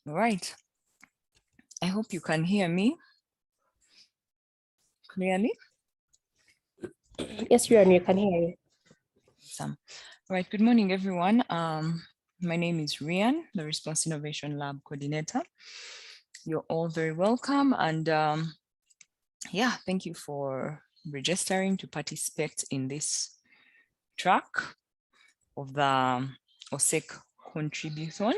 All right. I hope you can hear me clearly. Yes, you can hear you. Awesome. All right. Good morning, everyone. My name is Rian, the Response Innovation Lab Coordinator. You're all very welcome. And yeah, thank you for registering to participate in this track of the OSCA Contributhon.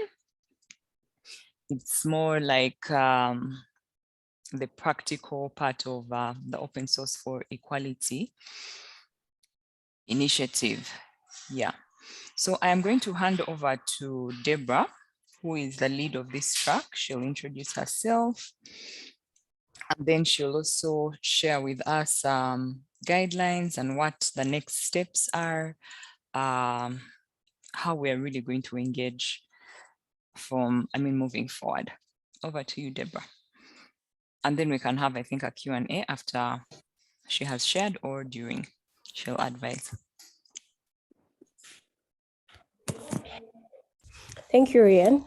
It's more like the practical part of the Open Source for Equality initiative. Yeah. So I am going to hand over to Deborah, who is the lead of this track. She'll introduce herself, and then she'll also share with us guidelines and what the next steps are, how we're really going to engage moving forward. Over to you, Deborah. And then we can have, I think, a Q&A after she has shared or during. She'll advise. Thank you, Rian.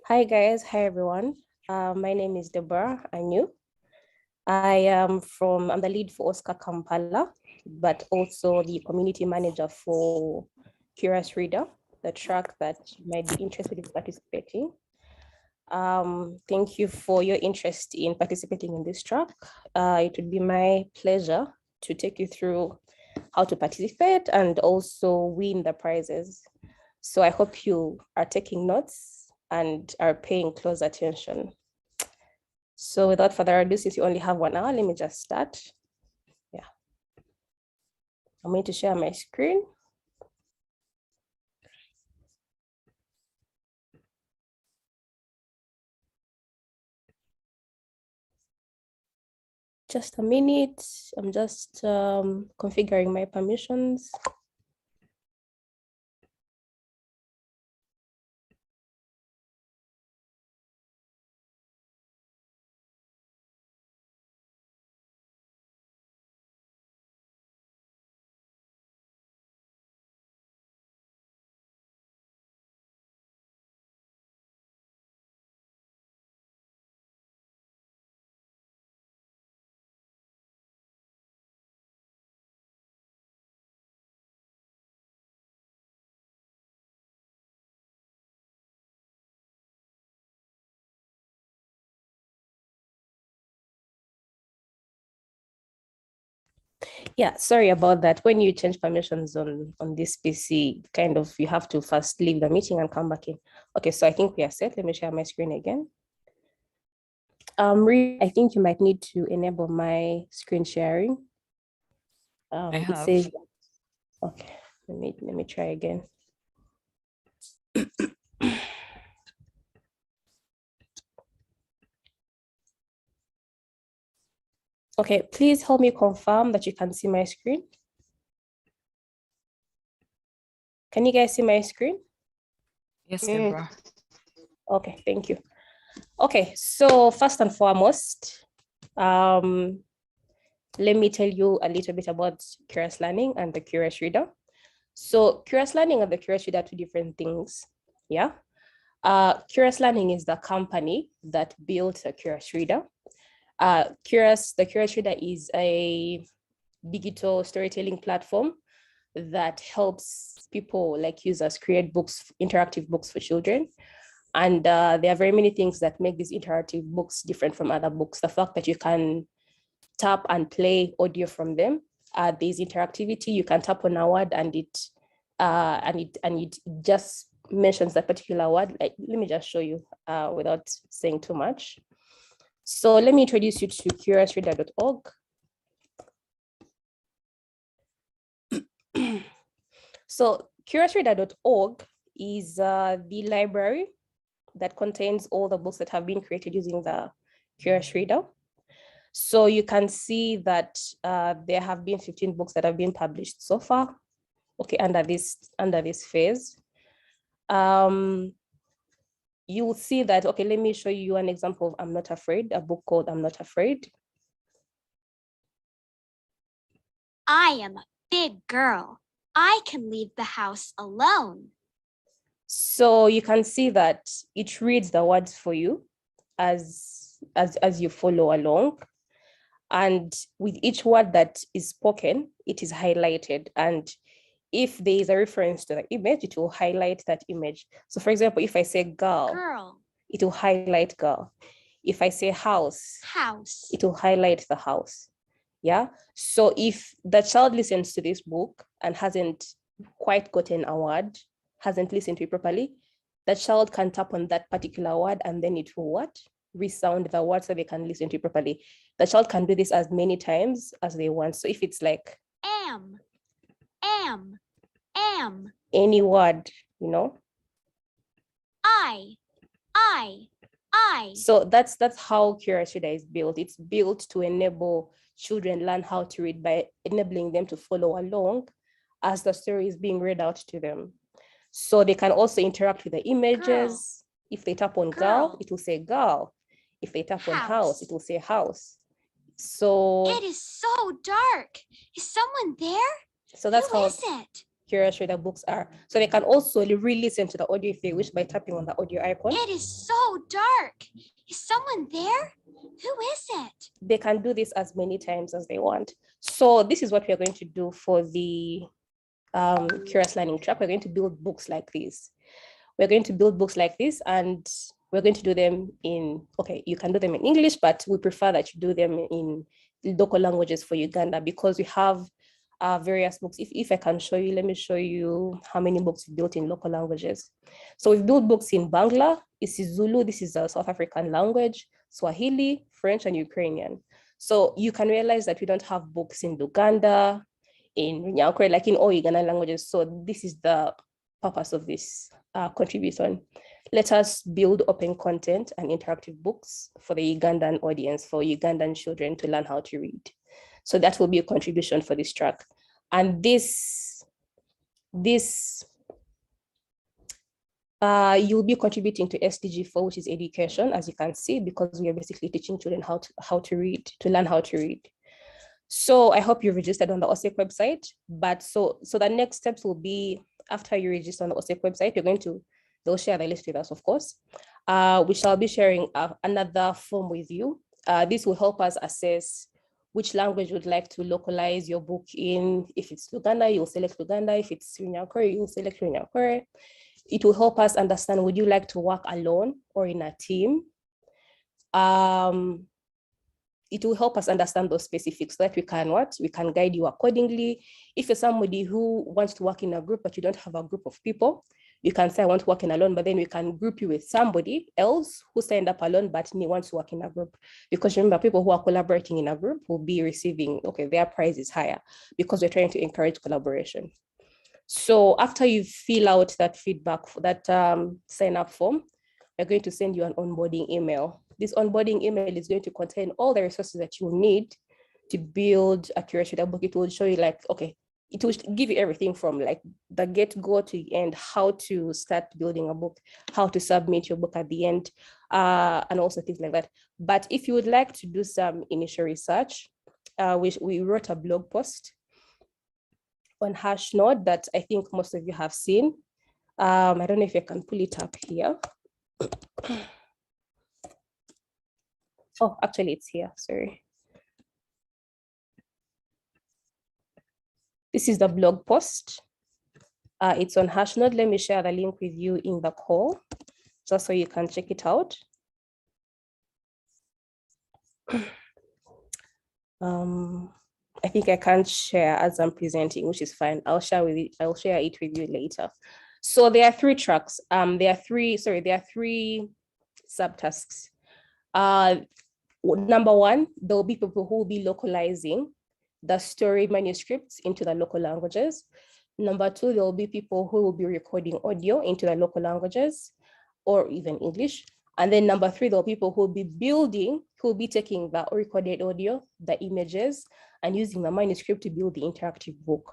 Hi, guys. Hi, everyone. My name is Deborah Anyu. I'm the lead for OSCA Kampala, but also the community manager for Curious Reader, the track that you might be interested in participating. Thank you for your interest in participating in this track. It would be my pleasure to take you through how to participate and also win the prizes. So I hope you are taking notes and are paying close attention. So without further ado, since you only have 1 hour, let me just start. Yeah. I'm going to share my screen. Just a minute. I'm just configuring my permissions. Yeah, sorry about that. When you change permissions on this PC, kind of, you have to first leave the meeting and come back in. Okay, so I think we are set. Let me share my screen again. I think you might need to enable my screen sharing. I have. It says, okay, let me try again. Okay, please help me confirm that you can see my screen. Can you guys see my screen? Yes, Deborah. Okay, thank you. Okay, so first and foremost, let me tell you a little bit about Curious Learning and the Curious Reader. So Curious Learning and the Curious Reader are two different things, yeah? Curious Learning is the company that built a Curious Reader. The Curious Reader is a digital storytelling platform that helps people like users create books, interactive books for children. And there are very many things that make these interactive books different from other books. The fact that you can tap and play audio from them. There's interactivity. You can tap on a word and it just mentions that particular word. Like, let me just show you without saying too much. So let me introduce you to curiousreader.org. So curiousreader.org is the library that contains all the books that have been created using the Curious Reader. So you can see that there have been 15 books that have been published so far, okay, under this phase. You will see that, okay, let me show you an example of I'm Not Afraid, a book called I'm Not Afraid. I am a big girl. I can leave the house alone. So you can see that it reads the words for you as you follow along. And with each word that is spoken, it is highlighted. And if there is a reference to the image, it will highlight that image. So for example, if I say girl, it will highlight girl. If I say house, it will highlight the house. Yeah. So if the child listens to this book and hasn't quite gotten a word, hasn't listened to it properly, the child can tap on that particular word and then it will what? Resound the word so they can listen to it properly. The child can do this as many times as they want. So if it's like am, any word, you know, I. So that's how Curious Reader is built. It's built to enable children learn how to read by enabling them to follow along as the story is being read out to them. So they can also interact with the images. Girl. If they tap on girl, it will say girl. If they tap on house, it will say house. So it is so dark. Is someone there? So that's how Curious Reader books are. So they can also re-listen to the audio if they wish by tapping on the audio icon. It is so dark. Is someone there? Who is it? They can do this as many times as they want. So this is what we're going to do for the Curious Learning track. We're going to build books like this. We're going to build books like this and we're going to do them in, okay, you can do them in English, but we prefer that you do them in local languages for Uganda because we have various books. If I can show you, let me show you how many books we built in local languages. So we've built books in Bangla, isiZulu, this is a South African language, Swahili, French, and Ukrainian. So you can realize that we don't have books in Luganda, in Nyankore, like in all Ugandan languages. So this is the purpose of this contribution. Let us build open content and interactive books for the Ugandan audience, for Ugandan children to learn how to read. So that will be a contribution for this track. And you'll be contributing to SDG 4, which is education, as you can see, because we are basically teaching children how to read, to learn how to read. So I hope you registered on the OSCA website. But so the next steps will be after you register on the OSCA website, they'll share the list with us, of course. We shall be sharing another form with you. This will help us assess which language you would like to localize your book in. If it's Luganda, you'll select Luganda. If it's Nyankore, you'll select Nyankore. It will help us understand, would you like to work alone or in a team? It will help us understand those specifics so that we can guide you accordingly. If you're somebody who wants to work in a group, but you don't have a group of people, you can say, I want to work in alone, but then we can group you with somebody else who signed up alone, but wants to work in a group. Because remember, people who are collaborating in a group will be receiving, their price is higher because we're trying to encourage collaboration. So after you fill out that feedback, that sign up form, we're going to send you an onboarding email. This onboarding email is going to contain all the resources that you will need to build a Curious Reader book. It will show you it will give you everything from the get-go to the end, how to start building a book, how to submit your book at the end, and also things like that. But if you would like to do some initial research, we wrote a blog post on Hashnode that I think most of you have seen. I don't know if I can pull it up here. Oh, actually it's here, sorry. This is the blog post. It's on Hashnode. Let me share the link with you in the call, just so you can check it out. I think I can't share as I'm presenting, which is fine. I'll share it with you later. So there are 3 tracks. There are three subtasks. Number 1, there will be people who will be localizing the story manuscripts into the local languages. Number 2, there will be people who will be recording audio into the local languages or even English. And then number 3, there are people who will be taking the recorded audio, the images, and using the manuscript to build the interactive book.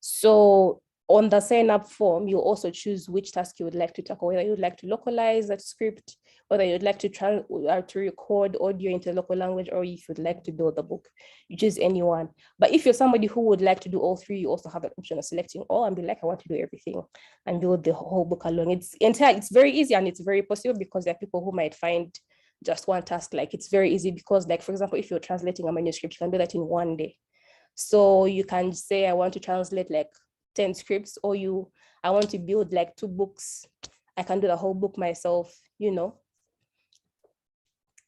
So on the sign up form, you also choose which task you would like to tackle, whether you would like to localize that script, whether you'd like to record audio into local language, or if you'd like to build a book. You choose any one. But if you're somebody who would like to do all three, you also have an option of selecting all and be like, I want to do everything and build the whole book alone. It's very easy, and it's very possible, because there are people who might find just one task, like it's very easy, because like, for example, if you're translating a manuscript, you can do that in one day. So you can say, I want to translate like 10 scripts, or I want to build like 2 books. I can do the whole book myself,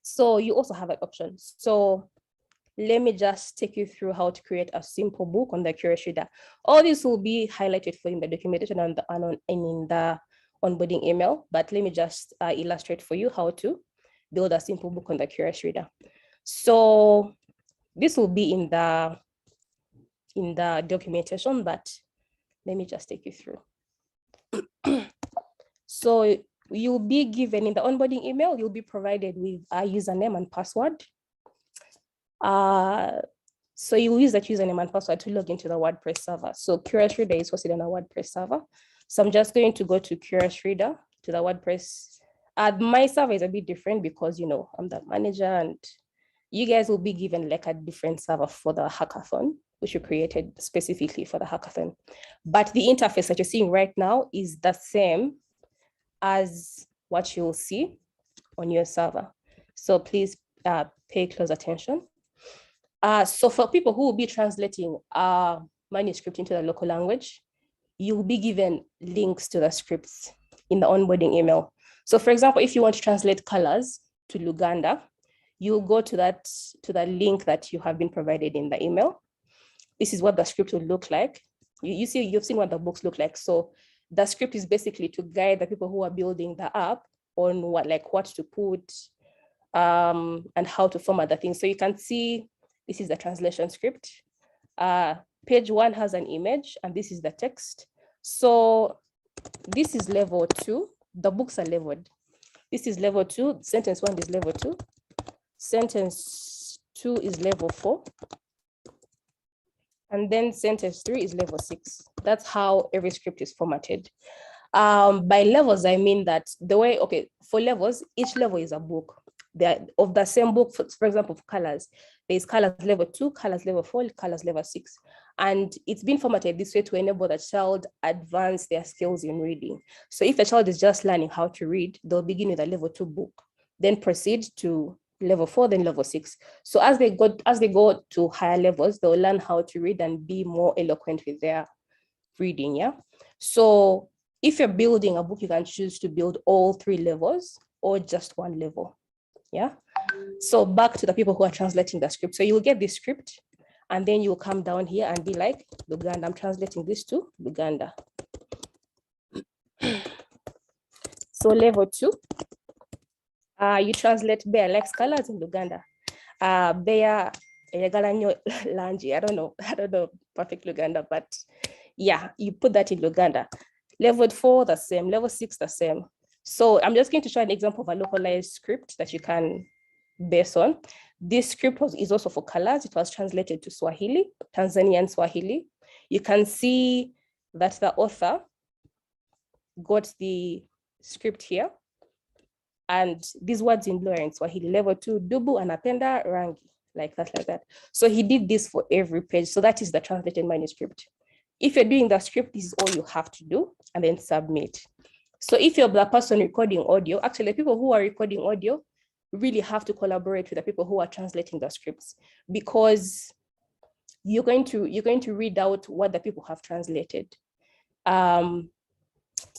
So you also have an option. So let me just take you through how to create a simple book on the Curious Reader. All this will be highlighted for you in the documentation and in the onboarding email, but let me just illustrate for you how to build a simple book on the Curious Reader. So this will be in the documentation, but let me just take you through. So you'll be given in the onboarding email, you'll be provided with a username and password. So you will use that username and password to log into the WordPress server. So Curious Reader is hosted on a WordPress server. So I'm just going to go to Curious Reader, to the WordPress. My server is a bit different because, I'm the manager, and you guys will be given like a different server for the hackathon, which we created specifically for the hackathon. But the interface that you're seeing right now is the same as what you'll see on your server. So please pay close attention. So for people who will be translating a manuscript into the local language, you will be given links to the scripts in the onboarding email. So for example, if you want to translate colors to Luganda, you'll go to the link that you have been provided in the email. This is what the script will look like. You've seen what the books look like. So the script is basically to guide the people who are building the app on what to put and how to format the thing. So you can see this is the translation script. Page 1 has an image, and this is the text. So this is level 2. The books are leveled. This is level 2. Sentence 1 is level 2. Sentence 2 is level 4. And then sentence 3 is level 6. That's how every script is formatted. By levels, I mean that for levels, each level is a book. They're of the same book. For example, for colors, there's colors level 2, colors level 4, colors level 6. And it's been formatted this way to enable the child advance their skills in reading. So if the child is just learning how to read, they'll begin with a level 2 book, then proceed to level 4, then level 6. So as they go to higher levels, they'll learn how to read and be more eloquent with their reading. Yeah. So if you're building a book, you can choose to build all 3 levels or just 1 level. Yeah. So back to the people who are translating the script. So you will get this script, and then you will come down here and be like, Luganda, I'm translating this to Luganda. So level 2, you translate Bear likes colors in Luganda. Bear Lanji. I don't know perfect Luganda, but yeah, you put that in Luganda. Level 4, the same. Level 6, the same. So I'm just going to show an example of a localized script that you can base on. This script is also for colors. It was translated to Swahili, Tanzanian Swahili. You can see that the author got the script here. And these words in blue are in Swahili. Level 2, dubu anapenda rangi, like that. So he did this for every page. So that is the translated manuscript. If you're doing the script, this is all you have to do, and then submit. So if you're the person recording audio, actually the people who are recording audio really have to collaborate with the people who are translating the scripts, because you're going to read out what the people have translated. So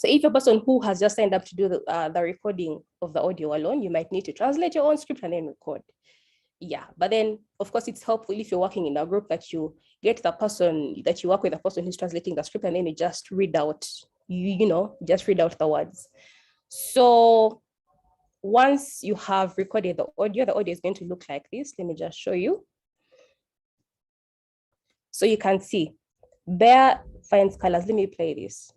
if a person who has just signed up to do the recording of the audio alone, you might need to translate your own script and then record. Yeah, but then of course it's helpful if you're working in a group that you get the person that you work with, the person who's translating the script, and then you just read out, just read out the words. So once you have recorded the audio is going to look like this. Let me just show you. So you can see Bear finds colors. Let me play this.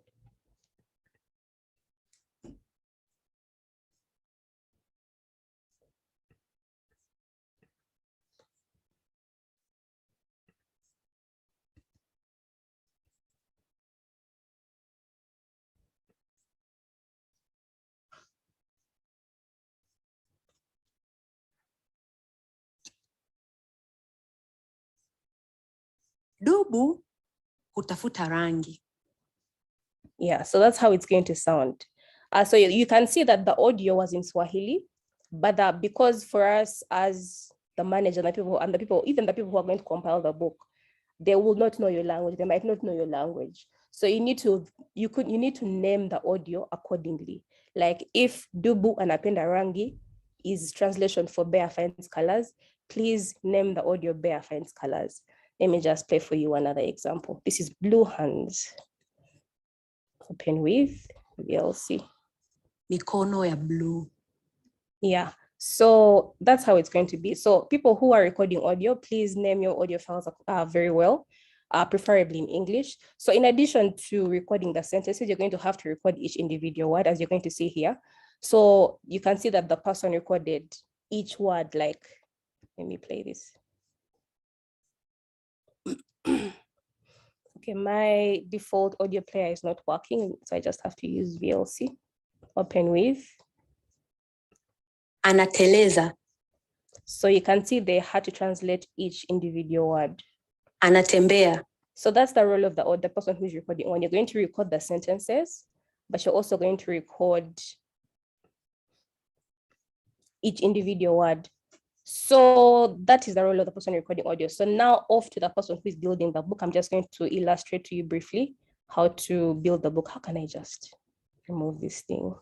Dubu hutafuta rangi. Yeah, so that's how it's going to sound. So you can see that the audio was in Swahili, but because for us as the manager and the people, even the people who are going to compile the book, they will not know your language. They might not know your language. So you need to name the audio accordingly. Like if Dubu anapenda rangi is translation for Bear finds colors, please name the audio Bear finds colors. Let me just play for you another example. This is Blue Hands. Open with VLC. Mikono ya blue. Yeah, so that's how it's going to be. So people who are recording audio, please name your audio files very well, preferably in English. So in addition to recording the sentences, you're going to have to record each individual word, as you're going to see here. So you can see that the person recorded each word, like, let me play this. Okay, my default audio player is not working, so I just have to use VLC. Open with. Anateleza. So you can see they had to translate each individual word. Anatembea. So that's the role of the person who's recording. When you're going to record the sentences, but you're also going to record each individual word. So that is the role of the person recording audio. So now off to the person who is building the book. I'm just going to illustrate to you briefly how to build the book. How can I just remove this thing?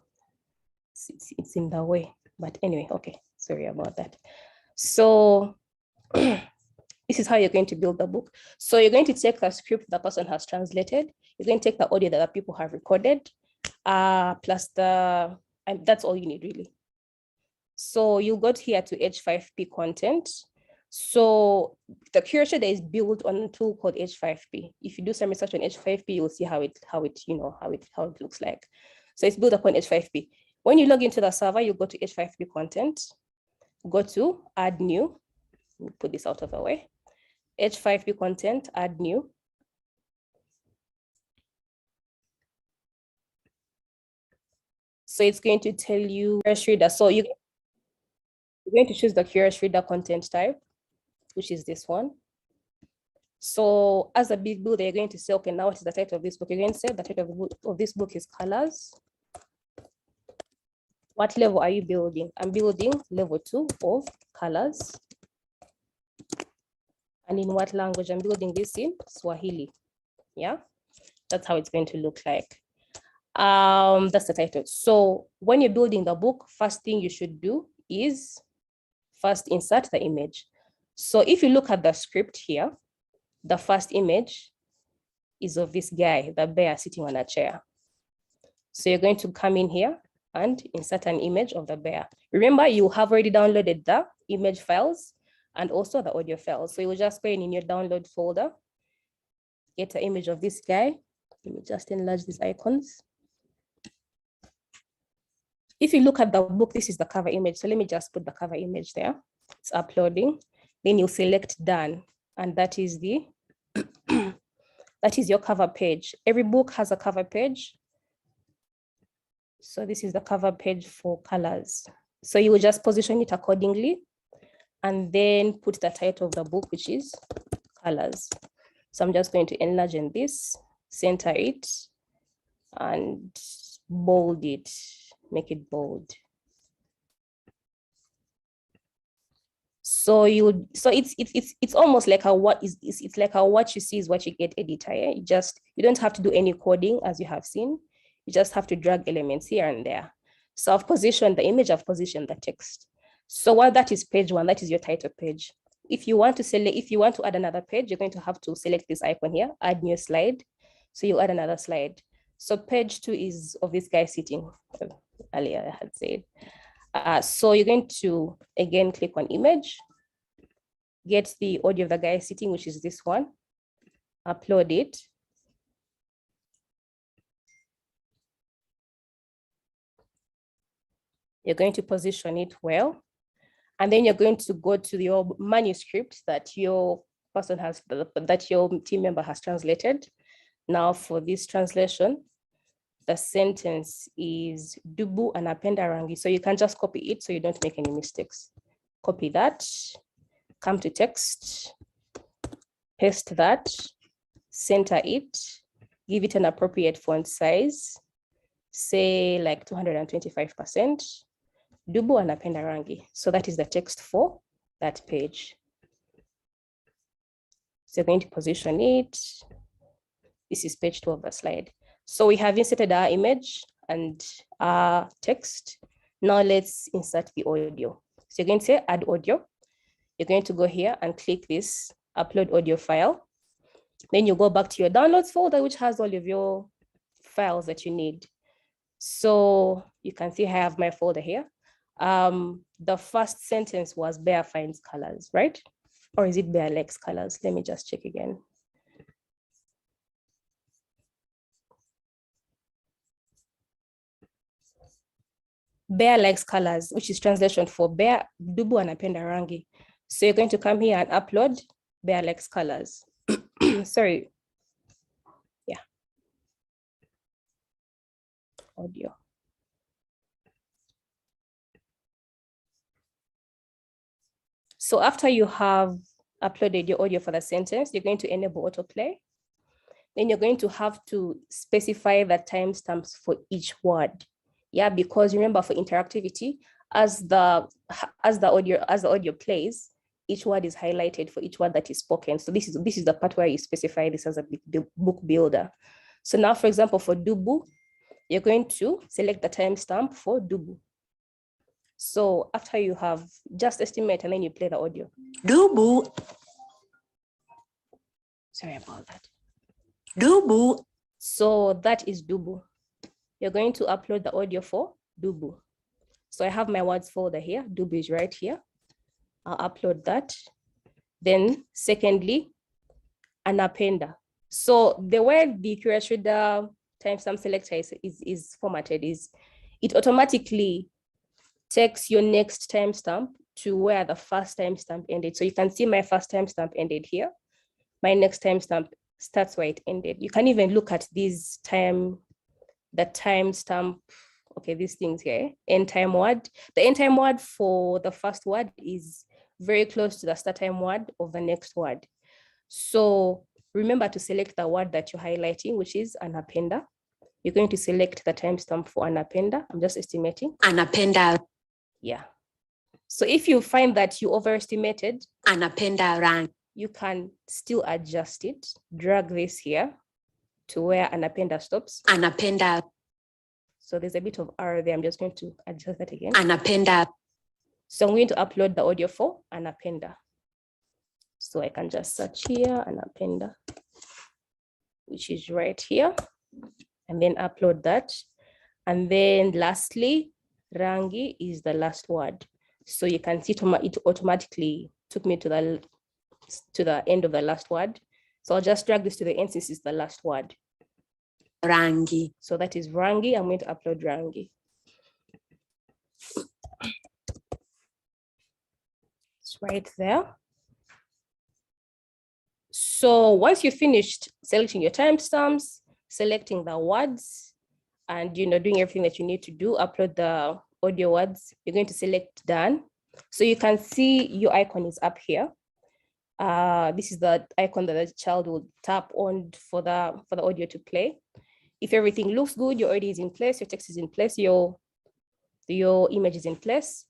It's in the way, but anyway, okay, sorry about that. So this is how you're going to build the book. So you're going to take the script the person has translated. You're going to take the audio that the people have recorded, plus that's all you need really. So you got here to H5P content. So the curation is built on a tool called H5P. If you do some research on H5P, you'll see how it looks like. So it's built upon H5P. When you log into the server, you go to H5P content, go to add new. Let me put this out of the way. H5P content, add new. So it's going to tell you Curious Reader. So you're going to choose the Curious Reader content type, which is this one. So as a big builder, you're going to say, okay, now what is the title of this book? You're going to say the title of this book is Colors. What level are you building? I'm building level 2 of colors. And in what language? I'm building this in Swahili. Yeah, that's how it's going to look like. That's the title. So when you're building the book, first thing you should do is first insert the image. So if you look at the script here, the first image is of this guy, the bear sitting on a chair. So you're going to come in here and insert an image of the bear. Remember, you have already downloaded the image files and also the audio files. So you'll just go in your download folder, get an image of this guy. Let me just enlarge these icons. If you look at the book, this is the cover image. So let me just put the cover image there. It's uploading. Then you select done. And that is that is your cover page. Every book has a cover page. So this is the cover page for colors. So you will just position it accordingly and then put the title of the book, which is Colors. So I'm just going to enlarge in this, center it, and bold it, make it bold. So it's almost like it's like a what you see is what you get editor. Yeah? You don't have to do any coding as you have seen. You just have to drag elements here and there. So I've positioned the image, I've positioned the text. So while that is page 1, that is your title page. If you want to add another page, you're going to have to select this icon here, add new slide. So you'll add another slide. So page 2 is of this guy sitting, earlier I had said. So you're going to, again, click on image, get the audio of the guy sitting, which is this one, upload it. You're going to position it well. And then you're going to go to your manuscript that your person has, that your team member has translated. Now for this translation, the sentence is Dubu anapenda rangi. So you can just copy it so you don't make any mistakes. Copy that, come to text, paste that, center it, give it an appropriate font size, say like 225%. Dubu anapenda rangi. So that is the text for that page. So you're going to position it. This is page 2 of the slide. So we have inserted our image and our text. Now let's insert the audio. So you're going to say add audio. You're going to go here and click this upload audio file. Then you go back to your downloads folder, which has all of your files that you need. So you can see I have my folder here. The first sentence was Bear finds colors, right? Or is it Bear likes colors? Let me just check again. Bear likes colors, which is translation for Bear, Dubu anapenda rangi. So you're going to come here and upload Bear likes colors. Sorry. Yeah. Audio. So after you have uploaded your audio for the sentence, you're going to enable autoplay. Then you're going to have to specify the timestamps for each word. Yeah, because remember for interactivity, as the audio plays, each word is highlighted for each word that is spoken. So this is the part where you specify this as a book builder. So now, for example, for Dubu, you're going to select the timestamp for Dubu. So after you have just estimate and then you play the audio. Dubu, Sorry about that. Dubu, So that is Dubu. You're going to upload the audio for Dubu. So I have my words folder here. Dubu is right here. I'll upload that. Then secondly, anapenda. So the way the Curious Reader timestamp selector is formatted is it automatically takes your next timestamp to where the first timestamp ended. So you can see my first timestamp ended here. My next timestamp starts where it ended. You can even look at this the timestamp, okay, these things here, end time word. The end time word for the first word is very close to the start time word of the next word. So remember to select the word that you're highlighting, which is anapenda. You're going to select the timestamp for anapenda. I'm just estimating. anapenda, Yeah. So if you find that you overestimated, anapenda rangi, you can still adjust it. Drag this here to where anapenda stops. anapenda, So there's a bit of error there. I'm just going to adjust that again. anapenda, So I'm going to upload the audio for anapenda. So I can just search here, anapenda, which is right here, and then upload that. And then lastly, rangi is the last word. So you can see it automatically took me to the end of the last word. So I'll just drag this to the end since it's the last word. rangi, So that is rangi. I'm going to upload rangi. It's right there. So once you finished selecting your timestamps, selecting the words, and doing everything that you need to do, upload the audio words, you're going to select done. So you can see your icon is up here. This is the icon that the child will tap on for the audio to play. If everything looks good, your audio is in place, your text is in place, your image is in place.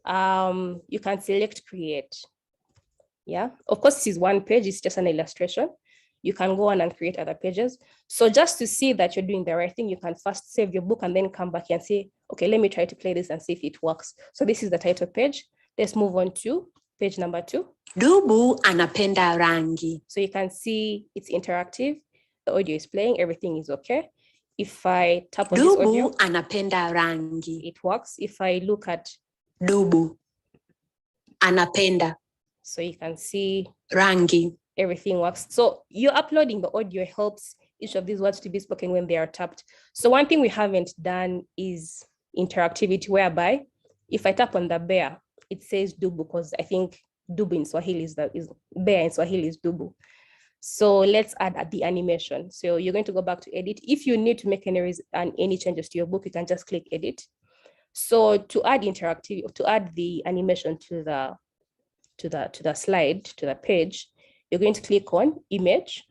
You can select create. Yeah, of course, this is one page, it's just an illustration. You can go on and create other pages. So just to see that you're doing the right thing, you can first save your book and then come back and say, okay, let me try to play this and see if it works. So this is the title page. Let's move on to page number 2. Dubu anapenda rangi. So you can see it's interactive. The audio is playing, everything is okay. If I tap on this audio, Dubu anapenda rangi. it works. If I look at Dubu anapenda so you can see rangi. Everything works. So you're uploading the audio helps each of these words to be spoken when they are tapped. So one thing we haven't done is interactivity, whereby if I tap on the bear, it says dubu, because I think dubu in Swahili is bear in Swahili is dubu. So let's add the animation. So you're going to go back to edit. If you need to make any changes to your book, you can just click edit. So to add interactivity, to add the animation to the slide, to the page, you're going to click on image.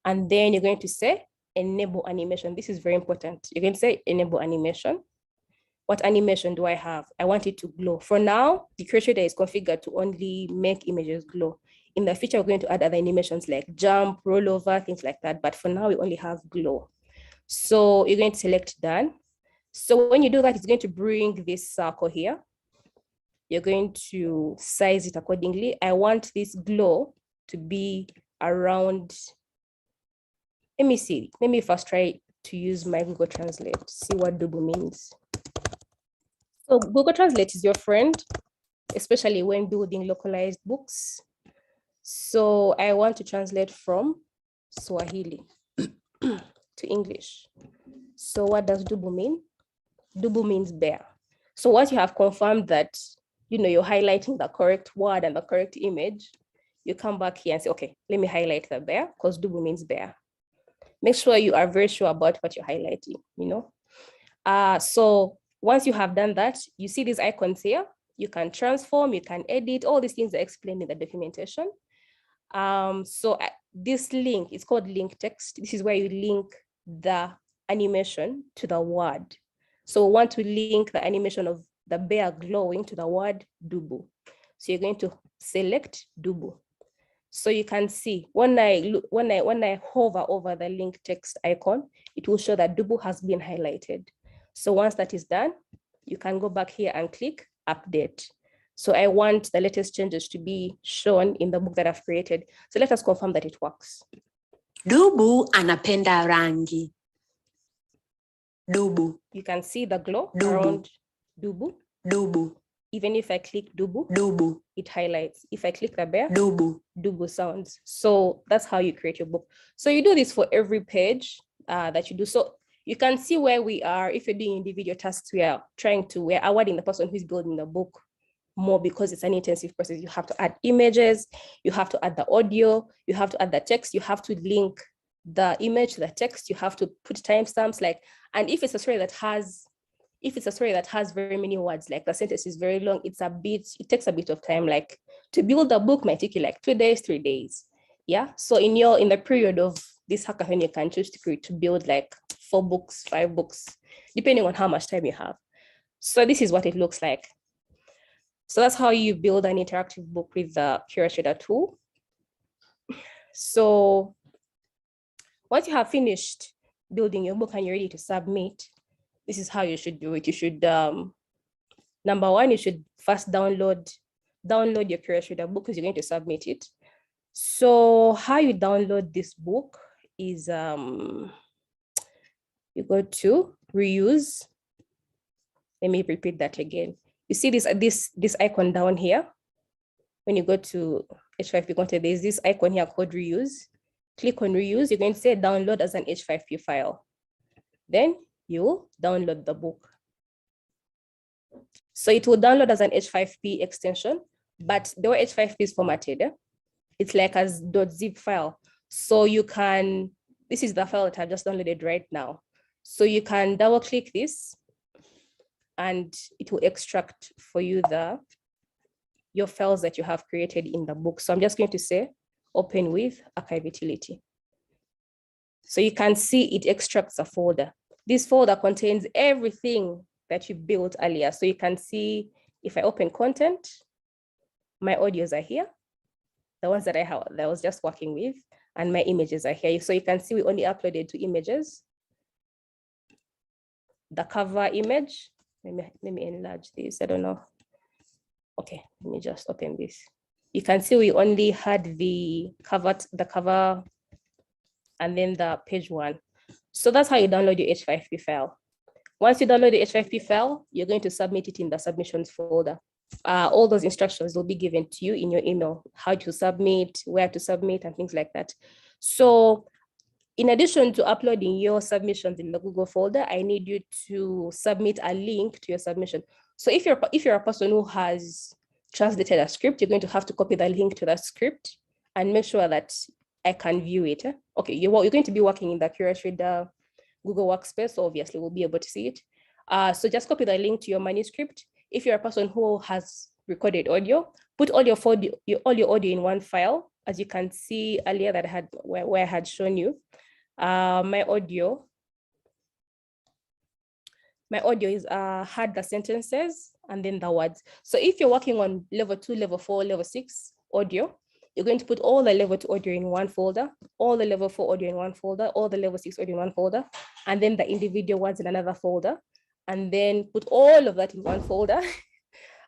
And then you're going to say enable animation. This is very important. You're going to say enable animation. What animation do I have? I want it to glow. For now, the Curate is configured to only make images glow. In the future, we're going to add other animations like jump, rollover, things like that. But for now, we only have glow. So you're going to select done. So when you do that, it's going to bring this circle here. You're going to size it accordingly. I want this glow to be around, let me see. Let me first try to use my Google Translate, see what Dubu means. So Google Translate is your friend, especially when building localized books. So I want to translate from Swahili to English. So what does Dubu mean? Dubu means bear. So once you have confirmed that, you're highlighting the correct word and the correct image, you come back here and say, okay, let me highlight the bear because Dubu means bear. Make sure you are very sure about what you're highlighting, So once you have done that, you see these icons here. You can transform, you can edit, all these things are explained in the documentation. So this link is called link text. This is where you link the animation to the word. So we want to link the animation of the bear glowing to the word Dubu. So you're going to select Dubu. So you can see when I hover over the link text icon, it will show that Dubu has been highlighted. So once that is done, you can go back here and click update. So I want the latest changes to be shown in the book that I've created. So let us confirm that it works. Dubu anapenda rangi. Dubu. You can see the glow Dubu. around Dubu. Dubu. Even if I click Dubu, Dubu. it highlights. If I click the bear, Dubu. Dubu sounds. So that's how you create your book. So you do this for every page that you do. So you can see where we are. If you're doing individual tasks, we're awarding the person who's building the book more because it's an intensive process. You have to add images, you have to add the audio, you have to add the text, you have to link the image to the text, you have to put timestamps, and if it's a story that has very many words, like the sentence is very long, it takes a bit of time. Like to build a book might take you like 2 days, 3 days. Yeah. So in the period of this hackathon, you can choose to build like 4 books, 5 books, depending on how much time you have. So this is what it looks like. So that's how you build an interactive book with the Curate tool. So once you have finished building your book and you're ready to submit, this is how you should do it. You should, number one, you should first download your Curate book because you're going to submit it. So how you download this book is you go to reuse. Let me repeat that again. You see this icon down here. When you go to H5P content, there's this icon here called reuse. Click on reuse. You're going to say download as an H5P file. Then you download the book. So it will download as an H5P extension, but the way H5P is formatted, it's like as .zip file. So you can, this is the file that I've just downloaded right now. So you can double click this and it will extract for you your files that you have created in the book. So I'm just going to say open with archive utility. So you can see it extracts a folder. This folder contains everything that you built earlier. So you can see if I open content, my audios are here, the ones that I was just working with, and my images are here. So you can see we only uploaded 2 images. The cover image, let me enlarge this, I don't know. Okay, let me just open this. You can see we only had the cover and then the page 1. So that's how you download your H5P file. Once you download the H5P file, you're going to submit it in the submissions folder. All those instructions will be given to you in your email, how to submit, where to submit, and things like that. So in addition to uploading your submissions in the Google folder, I need you to submit a link to your submission. So if you're a person who has translated a script, you're going to have to copy the link to that script and make sure that I can view it. Okay, you're going to be working in the Curate Reader Google Workspace, so obviously we'll be able to see it. So just copy the link to your manuscript. If you're a person who has recorded audio, put all your audio in one file. As you can see earlier that I had where I had shown you, my audio is had the sentences and then the words. So if you're working on level 2, level 4, level 6 audio, you're going to put all the level 2 audio in one folder, all the level 4 audio in one folder, all the level 6 audio in one folder, and then the individual words in another folder, and then put all of that in one folder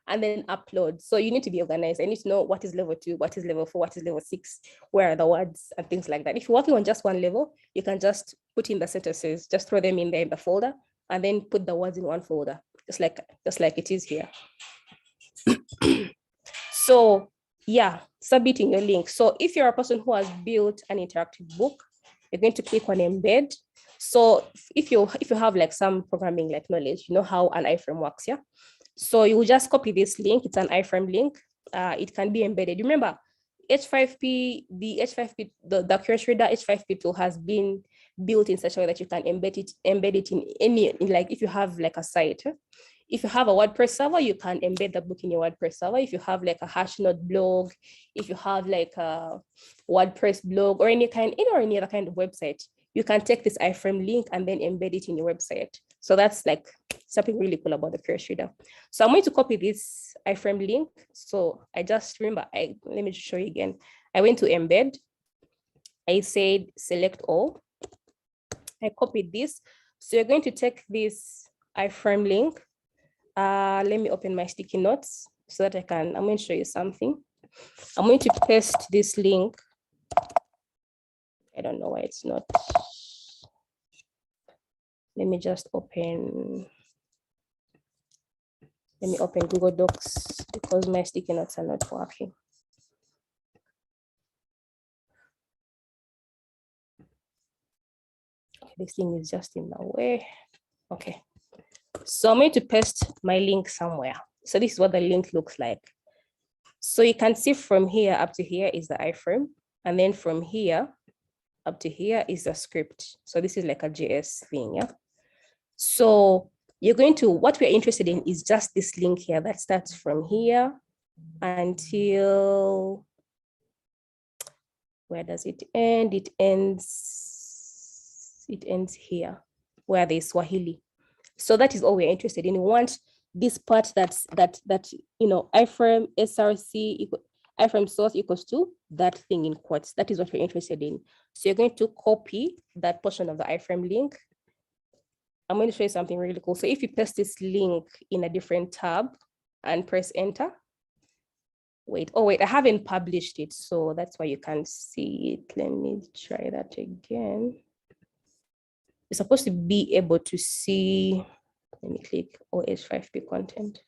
and then upload. So you need to be organized. I need to know what is level 2, what is level 4, what is level 6, where are the words and things like that. If you're working on just one level, you can just put in the sentences, just throw them in there in the folder, and then put the words in one folder, just like it is here. So yeah, submitting your link. So if you're a person who has built an interactive book, you're going to click on embed. So if you have like some programming like knowledge, you know how an iframe works, yeah? So you will just copy this link. It's an iframe link. It can be embedded. Remember, H5P, the Curious Reader H5P tool has been built in such a way that you can embed it in any, like if you have like a site. If you have a WordPress server, you can embed the book in your WordPress server. If you have like a Hashnote blog, if you have like a WordPress blog or any other kind of website, you can take this iframe link and then embed it in your website. So that's like something really cool about the Curious Reader. So I'm going to copy this iframe link. So I just remember, let me show you again. I went to embed. I said select all. I copied this. So you're going to take this iframe link. Let me open my sticky notes so that I'm going to show you something. I'm going to paste this link. I don't know why it's not. Let me open Google Docs because my sticky notes are not working. This thing is just in the way. Okay. So I'm going to paste my link somewhere. So this is what the link looks like. So you can see from here up to here is the iframe. And then from here up to here is the script. So this is like a JS thing, yeah? So you're going to, what we're interested in is just this link here that starts from here until, where does it end? It ends here, where there's Swahili. So that is all we're interested in. We want this part that you know, iframe src iframe source equals to that thing in quotes. That is what we're interested in. So you're going to copy that portion of the iframe link. I'm going to show you something really cool. So if you paste this link in a different tab and press enter. Wait, I haven't published it, so that's why you can't see it. Let me try that again. You're supposed to be able to see, let me click OH5P content.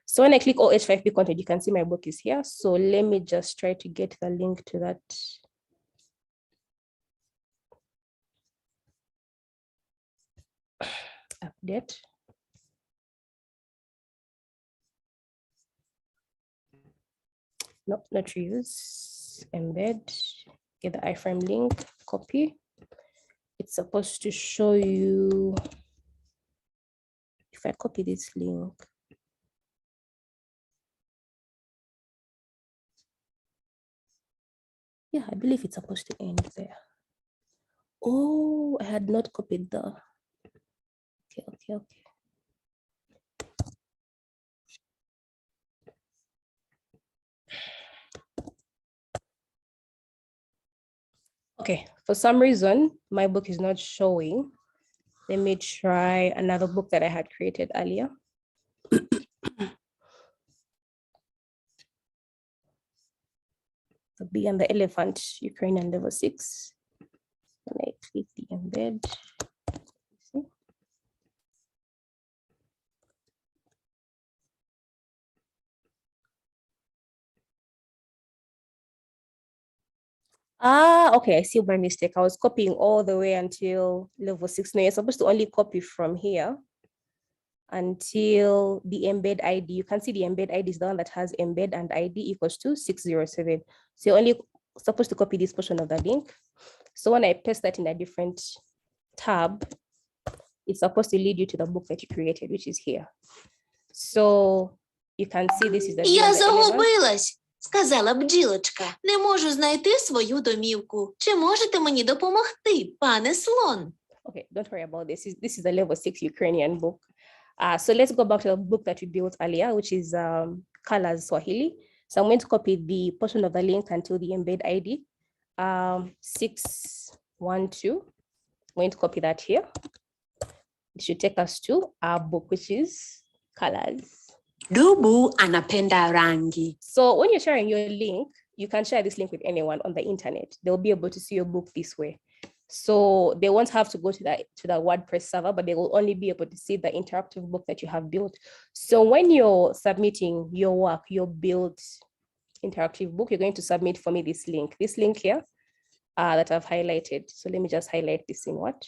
So when I click OH5P content, you can see my book is here. So let me just try to get the link to that. Update. Nope, not reuse. Embed. Get the iframe link, copy. It's supposed to show you, if I copy this link. Yeah, I believe it's supposed to end there. Oh, I had not copied the, okay. Okay, for some reason, my book is not showing. Let me try another book that I had created earlier. The Bee and the Elephant, Ukrainian level 6. And I click the embed. Okay, I see my mistake. I was copying all the way until level 6. No, you're supposed to only copy from here until the embed ID. You can see the embed ID is the one that has embed and ID equals to 607. So you're only supposed to copy this portion of the link. So when I paste that in a different tab, it's supposed to lead you to the book that you created, which is here. So You can see this is the view Я on the element. загубилась, сказала бджілочка. Не можу знайти свою домівку. Чи можете мені допомогти, пане слон? Okay, don't worry about this. This is a level 6 Ukrainian book. So let's go back to the book that we built earlier, which is Colors Swahili. So I'm going to copy the portion of the link until the embed ID 612. I'm going to copy that here. It should take us to our book, which is Colors. Dubu anapenda rangi. So when you're sharing your link, you can share this link with anyone on the internet. They'll be able to see your book this way. So they won't have to go to the WordPress server, but they will only be able to see the interactive book that you have built. So when you're submitting your work, your built interactive book, you're going to submit for me this link here that I've highlighted. So let me just highlight this in what?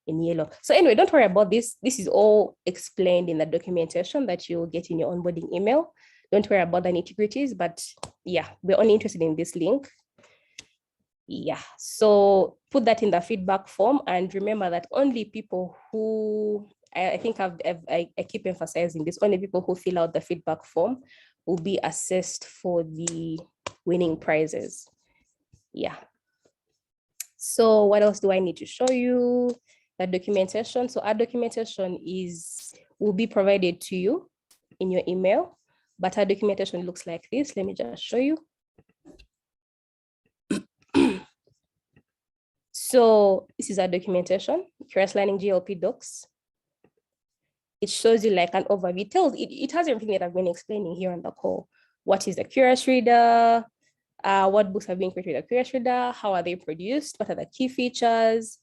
In yellow. So anyway, don't worry about this. This is all explained in the documentation that you'll get in your onboarding email. Don't worry about the nitty-gritties, but yeah, we're only interested in this link. Yeah, so put that in the feedback form, and remember that only people who, I think I keep emphasizing this, only people who fill out the feedback form will be assessed for the winning prizes. Yeah. So what else do I need to show you? The documentation. So our documentation will be provided to you in your email, but our documentation looks like this. Let me just show you. So this is our documentation, Curious Learning GLP docs. It shows you like an overview. It has everything that I've been explaining here on the call. What is the Curious Reader? What books have been created with the Curious Reader? How are they produced? What are the key features?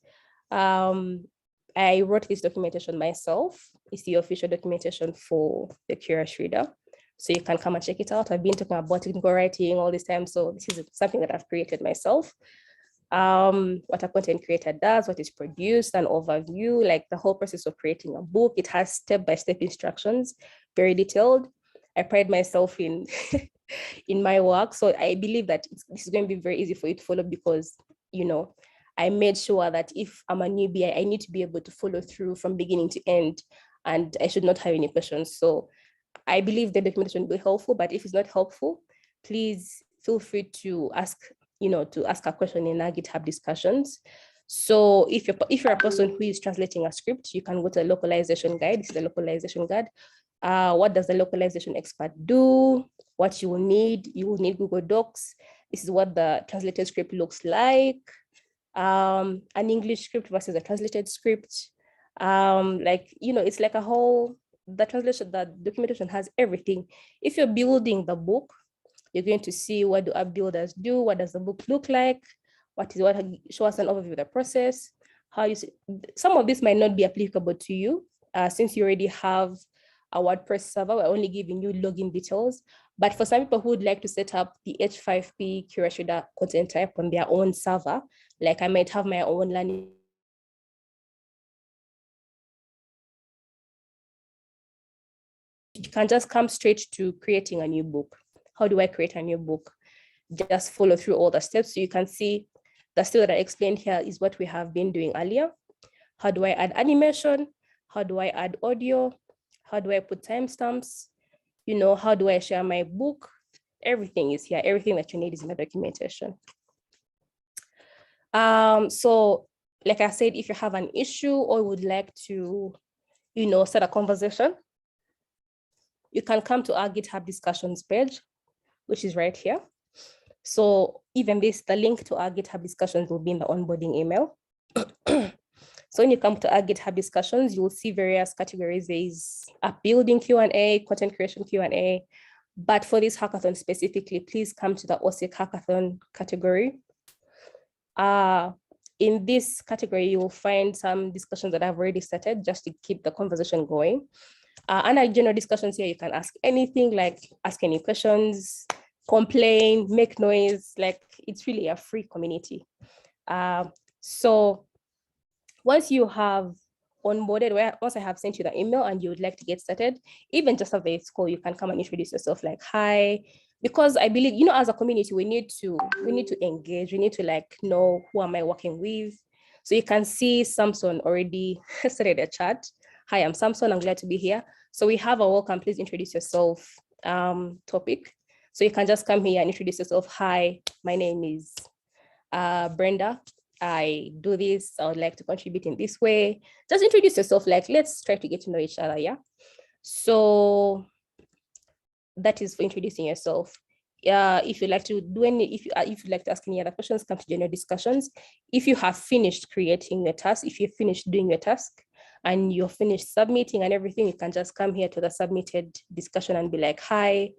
I wrote this documentation myself. It's the official documentation for the Curious Reader. So you can come and check it out. I've been talking about technical writing all this time. So this is something that I've created myself. What a content creator does, what is produced, an overview, like the whole process of creating a book. It has step-by-step instructions, very detailed. I pride myself in in my work. So I believe that this is going to be very easy for you to follow because, you know, I made sure that if I'm a newbie, I need to be able to follow through from beginning to end, and I should not have any questions. So I believe the documentation will be helpful, but if it's not helpful, please feel free to ask a question in our GitHub discussions. So if you're a person who is translating a script, you can go to the localization guide. This is the localization guide. What does the localization expert do? What you will need Google Docs. This is what the translated script looks like. An English script versus a translated script. It's like a whole, the documentation has everything. If you're building the book, you're going to see what do app builders do, what does the book look like, show us an overview of the process, some of this might not be applicable to you since you already have a WordPress server. We're only giving you login details, but for some people who would like to set up the H5P Curious Reader content type on their own server, like I might have my own learning. You can just come straight to creating a new book. How do I create a new book? Just follow through all the steps. So you can see the step that I explained here is what we have been doing earlier. How do I add animation? How do I add audio? How do I put timestamps? How do I share my book? Everything is here. Everything that you need is in the documentation. So like I said, if you have an issue or would like to, start a conversation, you can come to our GitHub discussions page, which is right here. So even the link to our GitHub discussions will be in the onboarding email. So when you come to our GitHub discussions, you will see various categories. There is app building Q&A, content creation Q&A. But for this hackathon specifically, please come to the OSCA Hackathon category. In this category, you will find some discussions that I've already started just to keep the conversation going. Under general discussions here, you can ask anything, like ask any questions, complain, make noise, like it's really a free community. So once you have onboarded, once I have sent you the email and you would like to get started, even just after this call, you can come and introduce yourself like, hi, because I believe, as a community, we need to engage, we need to know who am I working with. So you can see Samson already started a chat. Hi, I'm Samson. I'm glad to be here. So we have a welcome, please introduce yourself topic. So you can just come here and introduce yourself. Hi, my name is Brenda. I do this. I would like to contribute in this way. Just introduce yourself. Like, let's try to get to know each other. Yeah. So that is for introducing yourself. If you'd like to do any, if you'd like to ask any other questions, come to general discussions. If you have finished creating your task, if you've finished doing your task and you're finished submitting and everything, you can just come here to the submitted discussion and be like, hi,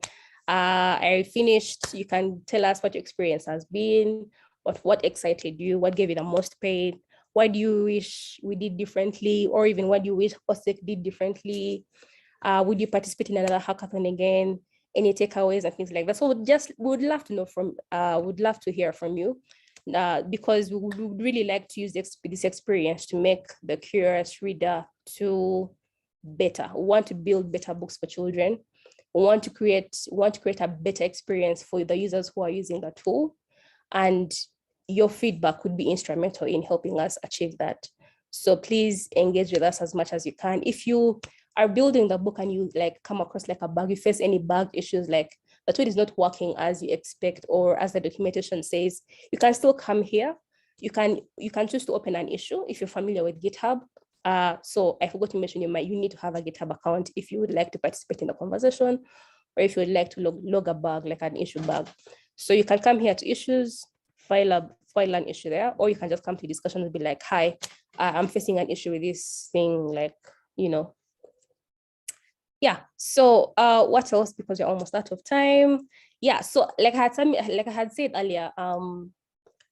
I finished. You can tell us what your experience has been, what excited you, what gave you the most pain, what do you wish we did differently, or even what do you wish OSCA did differently? Would you participate in another hackathon again? Any takeaways and things like that. So would love to know would love to hear from you, because we would really like to use this experience to make the curious reader to better. We want to build better books for children. We want to create a better experience for the users who are using the tool, and your feedback would be instrumental in helping us achieve that. So please engage with us as much as you can. If you are building the book and you like come across like a bug, you face any bug issues, like the tool is not working as you expect or as the documentation says, you can still come here. You can choose to open an issue if you're familiar with GitHub. So I forgot to mention, you need to have a GitHub account if you would like to participate in the conversation, or if you would like to log a bug, like an issue bug. So you can come here to issues, file an issue there, or you can just come to discussion and be like, hi, I'm facing an issue with this thing, like, yeah. So what else, because you're almost out of time. Yeah, so like I had said earlier,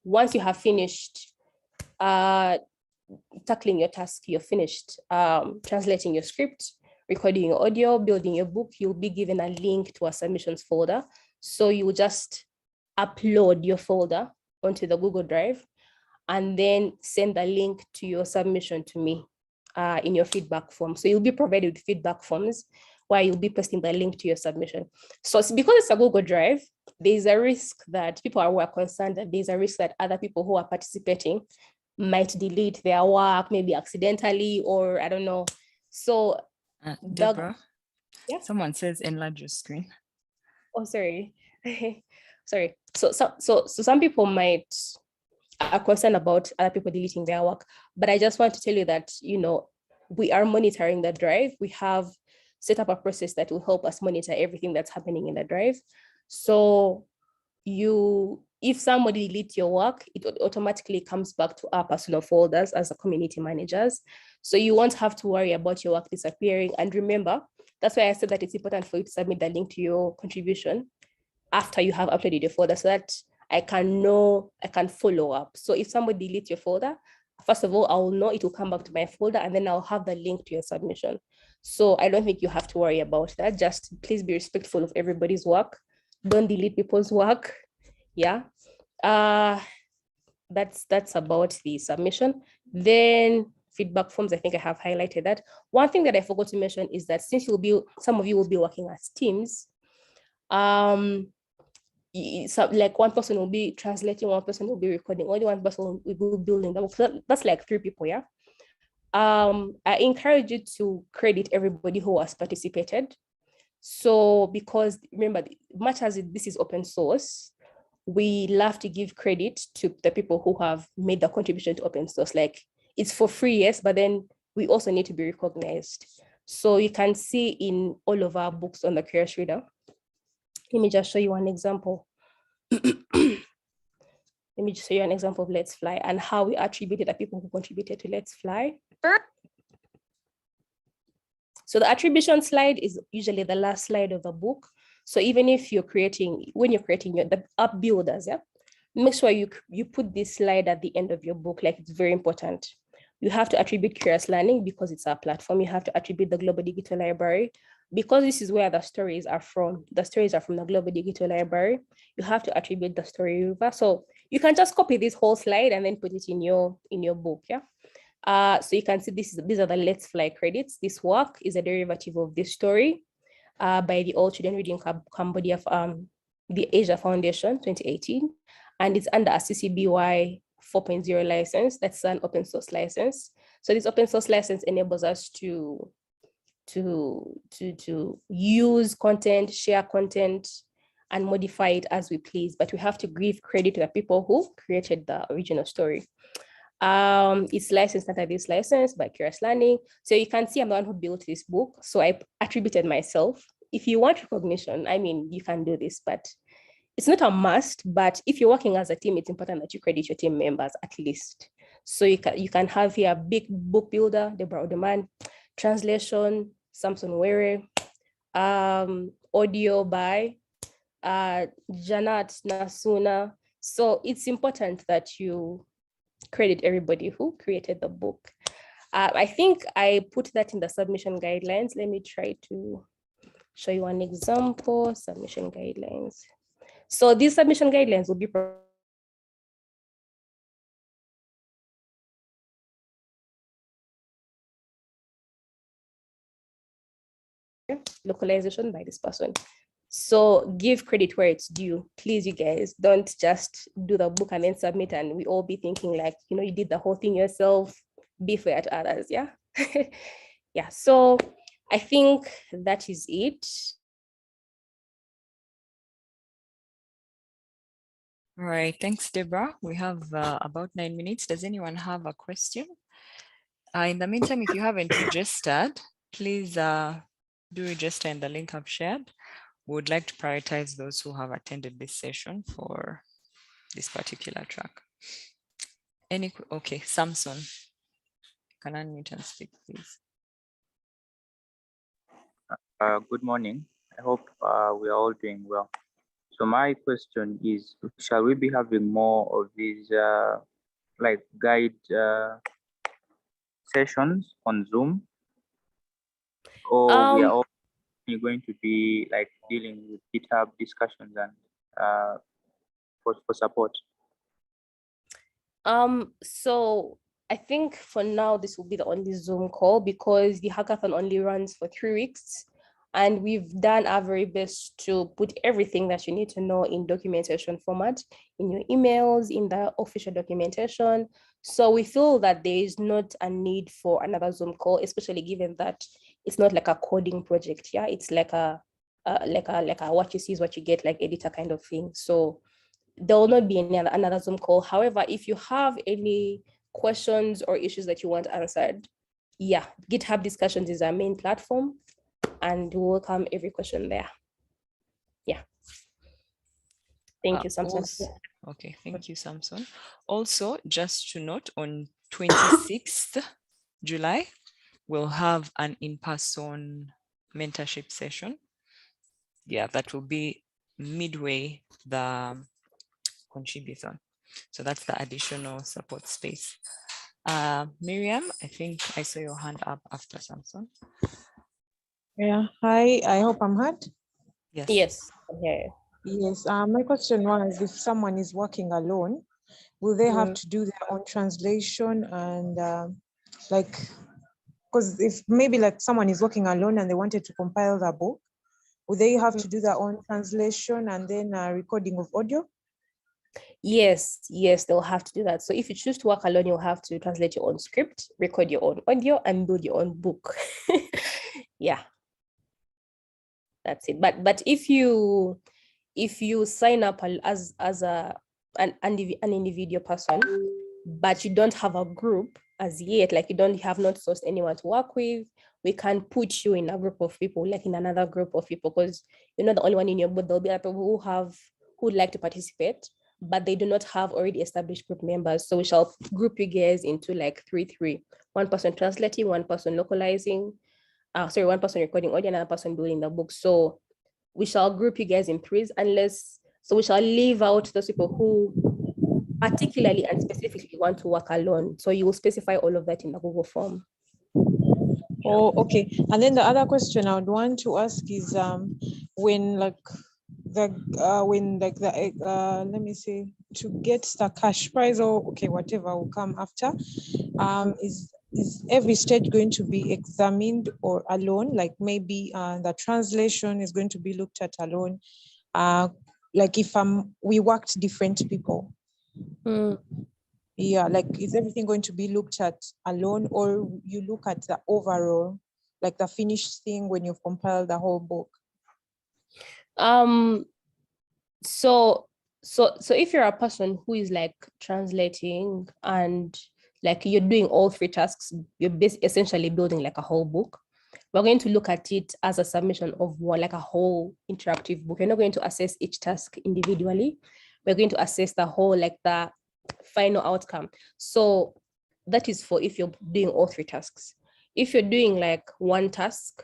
once you have finished tackling your task, you're finished translating your script, recording your audio, building your book, you'll be given a link to a submissions folder. So you will just upload your folder onto the Google Drive and then send the link to your submission to me in your feedback form. So you'll be provided with feedback forms where you'll be pasting the link to your submission. So because it's a Google Drive, there's a risk that people are concerned that there's a risk that other people who are participating might delete their work, maybe accidentally, or I don't know. So Deborah, yeah? Someone says enlarge your screen. Oh, sorry. Sorry. So some people are concerned about other people deleting their work, but I just want to tell you that, we are monitoring the drive. We have set up a process that will help us monitor everything that's happening in the drive. So if somebody deletes your work, it automatically comes back to our personal folders as a community managers. So you won't have to worry about your work disappearing. And remember, that's why I said that it's important for you to submit the link to your contribution after you have uploaded your folder, so that I can follow up. So if somebody deletes your folder, first of all, I will know, it will come back to my folder, and then I'll have the link to your submission. So I don't think you have to worry about that. Just please be respectful of everybody's work. Don't delete people's work. Yeah. That's about the submission. Then feedback forms, I think I have highlighted that. One thing that I forgot to mention is that since some of you will be working as teams, so like one person will be translating, one person will be recording, only one person will be building them. So that's like 3 people, yeah. I encourage you to credit everybody who has participated. So because remember, much as this is open source, we love to give credit to the people who have made the contribution to open source. Like, it's for free, yes, but then we also need to be recognized. So you can see in all of our books on the Curious Reader. Let me just show you an example. Let me just show you an example of Let's Fly and how we attributed the people who contributed to Let's Fly. So the attribution slide is usually the last slide of the book. So even if when you're creating the app builders, yeah, make sure you put this slide at the end of your book. Like, it's very important. You have to attribute Curious Learning because it's our platform. You have to attribute the Global Digital Library because this is where the stories are from. The stories are from the Global Digital Library. You have to attribute the story river. So you can just copy this whole slide and then put it in your book, yeah. So you can see these are the Let's Fly credits. This work is a derivative of this story by the All Children Reading Cambodia, the Asia Foundation 2018, and it's under a CC BY 4.0 license. That's an open source license. So this open source license enables us to use content, share content, and modify it as we please, but we have to give credit to the people who created the original story. It's licensed under this license by Curious Learning. So you can see I'm the one who built this book. So I attributed myself. If you want recognition, I mean, you can do this, but it's not a must. But if you're working as a team, it's important that you credit your team members at least. So you can have here big book builder, Deborah Odeman, translation, Samson Were, audio by Janat Nasuna. So it's important that you credit everybody who created the book. I think I put that in the submission guidelines. Let me try to show you an example, submission guidelines. So these submission guidelines will be localization by this person. So give credit where it's due. Please, you guys, don't just do the book and then submit and we all be thinking like, you know, you did the whole thing yourself. Be fair to others, yeah? Yeah, so I think that is it. All right, thanks, Deborah. We have about 9 minutes. Does anyone have a question? In the meantime, if you haven't registered, please do register in the link I've shared. We would like to prioritize those who have attended this session for this particular track. Okay, Samson, can I unmute and speak, please? Good morning. I hope we are all doing well. So my question is, shall we be having more of these like guide sessions on Zoom? Or we are all going to be like dealing with GitHub discussions and for support? So I think for now, this will be the only Zoom call because the hackathon only runs for 3 weeks. And we've done our very best to put everything that you need to know in documentation format, in your emails, in the official documentation. So we feel that there is not a need for another Zoom call, especially given that it's not like a coding project. Yeah, it's like a what you see is what you get, like editor kind of thing. So there will not be another Zoom call. However, if you have any questions or issues that you want answered, yeah, GitHub discussions is our main platform and we welcome every question there. Yeah. Thank you, Samson. Okay, thank you, Samson. Also, just to note, on 26th July, we'll have an in-person mentorship session. Yeah, that will be midway the Contributhon. So that's the additional support space. Miriam, I think I saw your hand up after Samson. Yeah, hi, I hope I'm heard. Yes. Yes. Okay. Yes, my question was, if someone is working alone, will they have to do their own translation and like, because if maybe like someone is working alone and they wanted to compile the book, will they have to do their own translation and then recording of audio? Yes, they'll have to do that. So if you choose to work alone, you'll have to translate your own script, record your own audio, and build your own book. Yeah, that's it. But if you sign up as an individual person, but you don't have a group as yet, like you have not sourced anyone to work with, we can put you in a group of people, like in another group of people, because you're not the only one in your book. There'll be other people who would like to participate, but they do not have already established group members. So we shall group you guys into like 3-3. One person translating, one person localizing, one person recording audio, another person building the book. So we shall group you guys in 3s so we shall leave out those people who particularly and specifically want to work alone. So you will specify all of that in the Google form. Oh, okay. And then the other question I would want to ask is when let me say, to get the cash prize or whatever will come after, is every stage going to be examined or alone? Like maybe the translation is going to be looked at alone. Like if we worked different people. Yeah, like is everything going to be looked at alone, or you look at the overall, like the finished thing when you've compiled the whole book? So if you're a person who is like translating and like you're doing all three tasks, you're essentially building like a whole book. We're going to look at it as a submission of one, like a whole interactive book. You're not going to assess each task individually. We're going to assess the whole, like the final outcome. So that is for if you're doing all three tasks. If you're doing like one task,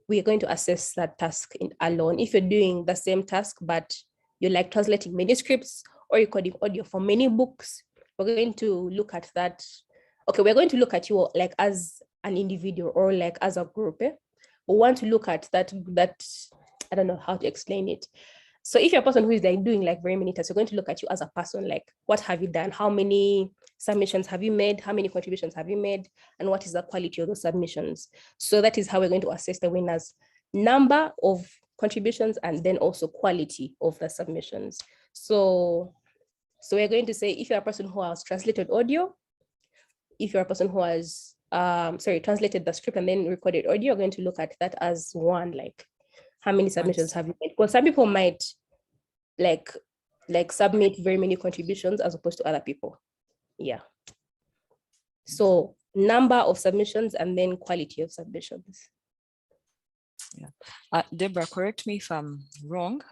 we're going to assess that task alone. If you're doing the same task, but you're like translating manuscripts or recording audio for many books, we're going to look at that. Okay, we're going to look at you like as an individual or like as a group. We want to look at that, I don't know how to explain it. So if you're a person who is like doing like very many tasks, we're going to look at you as a person, like what have you done? How many submissions have you made? How many contributions have you made? And what is the quality of those submissions? So that is how we're going to assess the winners: number of contributions and then also quality of the submissions. So we're going to say if you're a person who has translated audio, if you're a person who has translated the script and then recorded audio, you're going to look at that as one, like how many submissions have you made? Because some people might like submit very many contributions as opposed to other people. Yeah. So number of submissions and then quality of submissions. Yeah. Deborah, correct me if I'm wrong,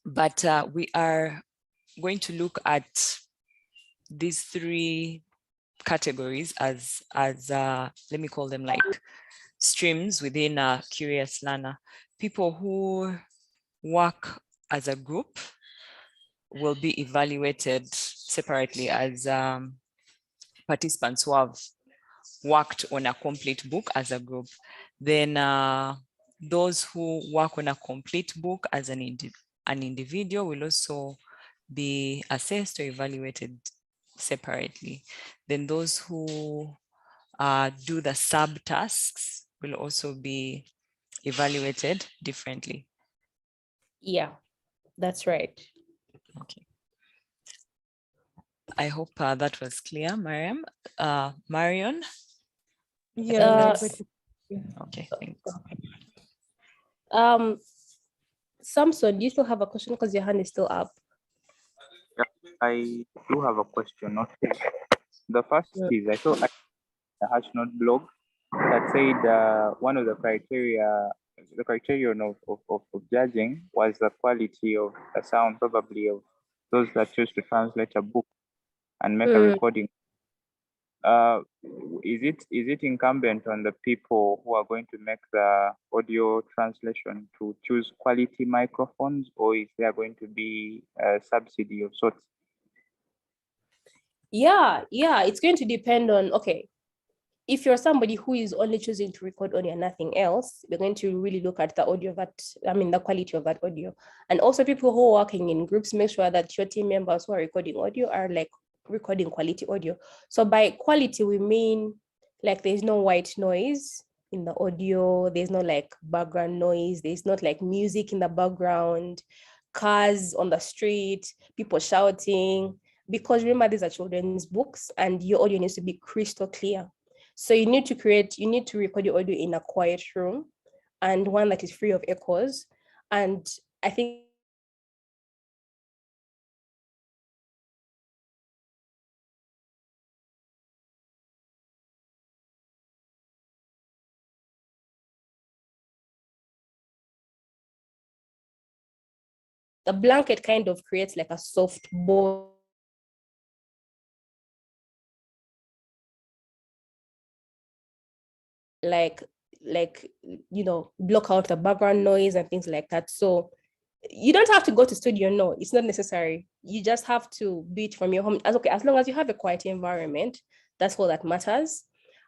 but we are going to look at these three categories as let me call them like streams within a curious learner. People who work as a group will be evaluated separately as participants who have worked on a complete book as a group. Then those who work on a complete book as an individual will also be assessed or evaluated separately. Then those who do the subtasks will also be evaluated differently. Yeah, that's right. Okay. I hope that was clear, Mariam. Marion? Yeah. Okay, thanks. Samson, do you still have a question because your hand is still up? Yeah, I do have a question. Okay. The first is I saw a Hashnote blog that said one of the criterion of judging was the quality of the sound, probably of those that choose to translate a book and make a recording. Is it incumbent on the people who are going to make the audio translation to choose quality microphones, or is there going to be a subsidy of sorts? Yeah, it's going to depend on, okay, if you're somebody who is only choosing to record audio and nothing else, we're going to really look at the audio the quality of that audio. And also people who are working in groups, make sure that your team members who are recording audio are like recording quality audio. So by quality, we mean like there's no white noise in the audio, there's no like background noise, there's not like music in the background, cars on the street, people shouting, because remember these are children's books and your audio needs to be crystal clear. So you need to record your audio in a quiet room and one that is free of echoes. And I think the blanket kind of creates like a soft bone. Like block out the background noise and things like that. So you don't have to go to studio. No, it's not necessary. You just have to do it from your home. As long as you have a quiet environment, that's all that matters.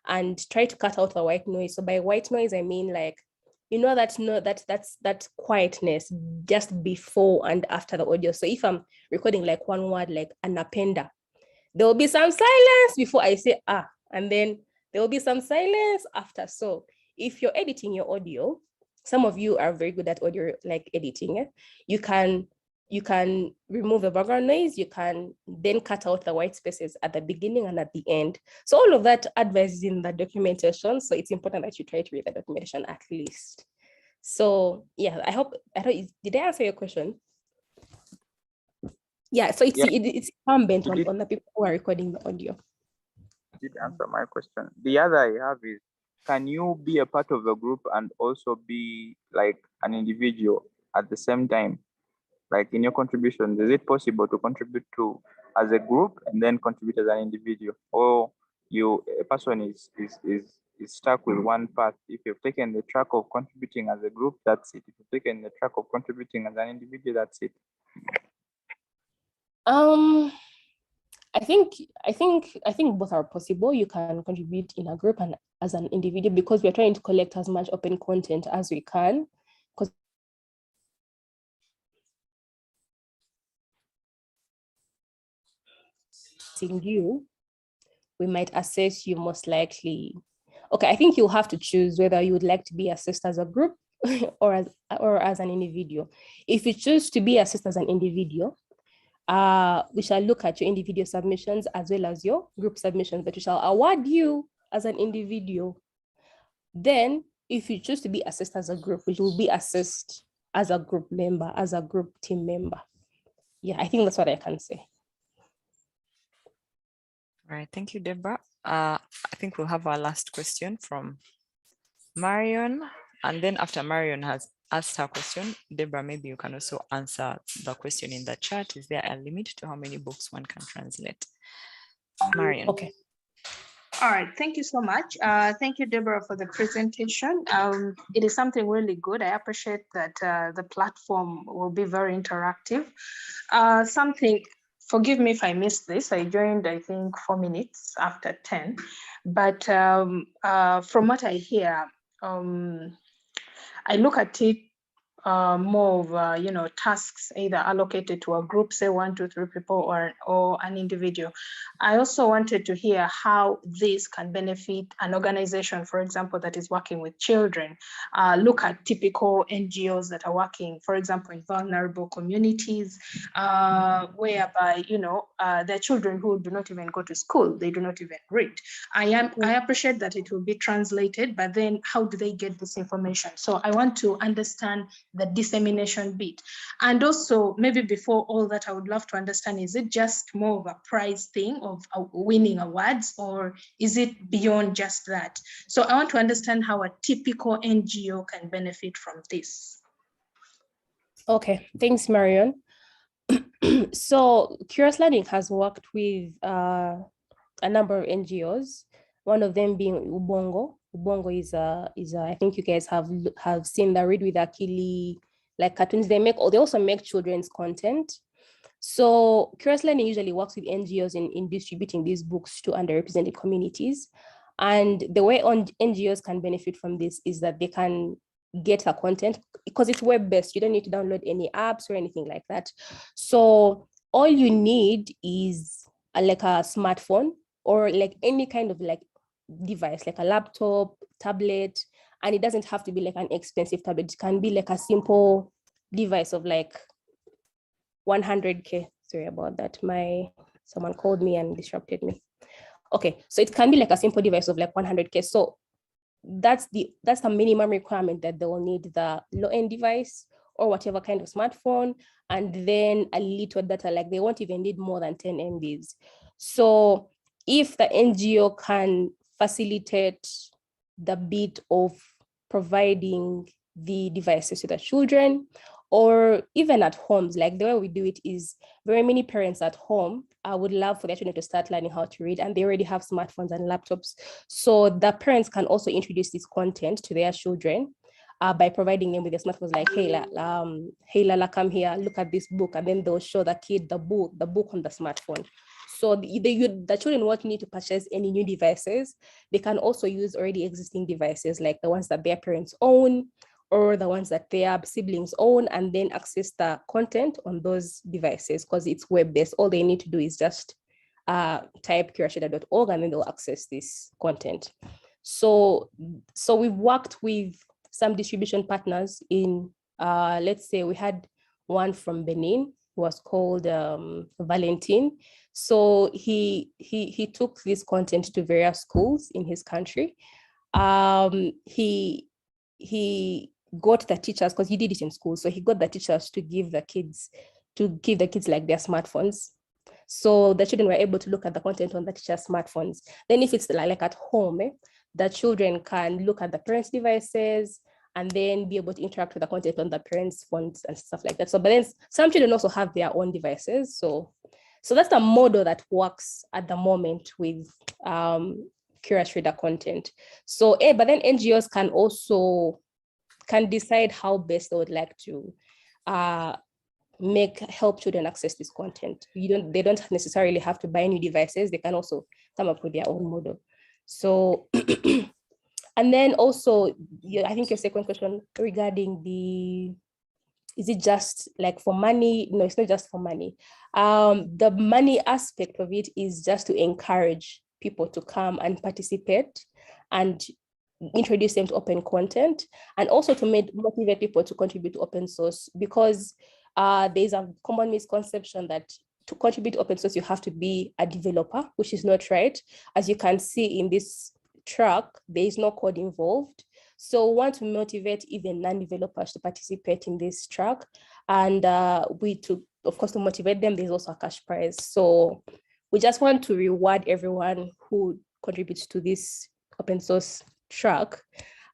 And try to cut out the white noise. So by white noise, I mean like, that's quietness just before and after the audio. So if I'm recording like one word, like anapenda, there will be some silence before I say and then there will be some silence after. So if you're editing your audio, some of you are very good at audio like editing. You can you can remove the background noise, you can then cut out the white spaces at the beginning and at the end. So all of that advice is in the documentation. So it's important that you try to read the documentation at least. So yeah, I hope, did I answer your question? Yeah, so it's incumbent on the people who are recording the audio. Did answer my question. The other I have is, can you be a part of a group and also be like an individual at the same time? Like in your contributions, is it possible to contribute to as a group and then contribute as an individual? Or a person is stuck with one path? If you've taken the track of contributing as a group, that's it. If you've taken the track of contributing as an individual, that's it. I think both are possible. You can contribute in a group and as an individual, because we're trying to collect as much open content as we can. Because you, we might assess you most likely. Okay, I think you'll have to choose whether you would like to be assessed as a group or as an individual. If you choose to be assessed as an individual, we shall look at your individual submissions as well as your group submissions, but we shall award you as an individual. Then, if you choose to be assessed as a group, which will be assessed as a group member, as a group team member. Yeah, I think that's what I can say. All right, thank you, Deborah. I think we'll have our last question from Marion. And then after Marion has asked her question, Deborah, maybe you can also answer the question in the chat. Is there a limit to how many books one can translate? Marion. Okay. All right, thank you so much. Thank you, Deborah, for the presentation. It is something really good. I appreciate that the platform will be very interactive. Forgive me if I missed this. I joined, I think, 4 minutes after 10. But from what I hear, I look at it more of tasks either allocated to a group, say 1, 2, 3 people, or an individual. I also wanted to hear how this can benefit an organization, for example, that is working with children. Look at typical NGOs that are working, for example, in vulnerable communities, whereby there are children who do not even go to school, they do not even read. I appreciate that it will be translated, but then how do they get this information? So I want to understand the dissemination bit. And also, maybe before all that, I would love to understand, is it just more of a prize thing of winning awards, or is it beyond just that? So I want to understand how a typical NGO can benefit from this. Okay, thanks, Marion. So Curious Learning has worked with a number of NGOs, one of them being Ubongo. Ubongo is I think you guys have seen the Read with Akili, like cartoons. They also make children's content. So Curious Learning usually works with NGOs in distributing these books to underrepresented communities. And the way NGOs can benefit from this is that they can get the content because it's web-based. You don't need to download any apps or anything like that. So all you need is like a smartphone or like any kind of like device, like a laptop, tablet, and it doesn't have to be like an expensive tablet. It can be like a simple device of like 100K. Sorry about that. Someone called me and disrupted me. Okay, so it can be like a simple device of like 100K. So that's the minimum requirement that they will need, the low-end device or whatever kind of smartphone, and then a little data, like they won't even need more than 10 MBs. So if the NGO can facilitate the bit of providing the devices to the children, or even at homes, like the way we do it is very many parents at home would love for their children to start learning how to read, and they already have smartphones and laptops. So the parents can also introduce this content to their children by providing them with their smartphones, like, hey Lala, come here, look at this book, and then they'll show the kid the book on the smartphone. So the children won't need to purchase any new devices. They can also use already existing devices, like the ones that their parents own or the ones that their siblings own, and then access the content on those devices because it's web-based. All they need to do is just type curashida.org and then they'll access this content. So we've worked with some distribution partners in, let's say we had one from Benin, was called Valentin. So he took this content to various schools in his country. He got the teachers, because he did it in school, so he got the teachers to give the kids like their smartphones. So the children were able to look at the content on the teacher's smartphones. Then if it's like at home, the children can look at the parents' devices and then be able to interact with the content on the parents' phones and stuff like that. So, but then some children also have their own devices. So that's the model that works at the moment with Curious Reader content. So, but then NGOs can decide how best they would like to help children access this content. They don't necessarily have to buy new devices. They can also come up with their own model. So, and then also, I think your second question regarding is it just like for money? No, it's not just for money. The money aspect of it is just to encourage people to come and participate and introduce them to open content, and also to motivate people to contribute to open source, because there's a common misconception that to contribute to open source, you have to be a developer, which is not right. As you can see in this track, there is no code involved. So we want to motivate even non-developers to participate in this track. And of course, to motivate them, there's also a cash prize. So we just want to reward everyone who contributes to this open source track.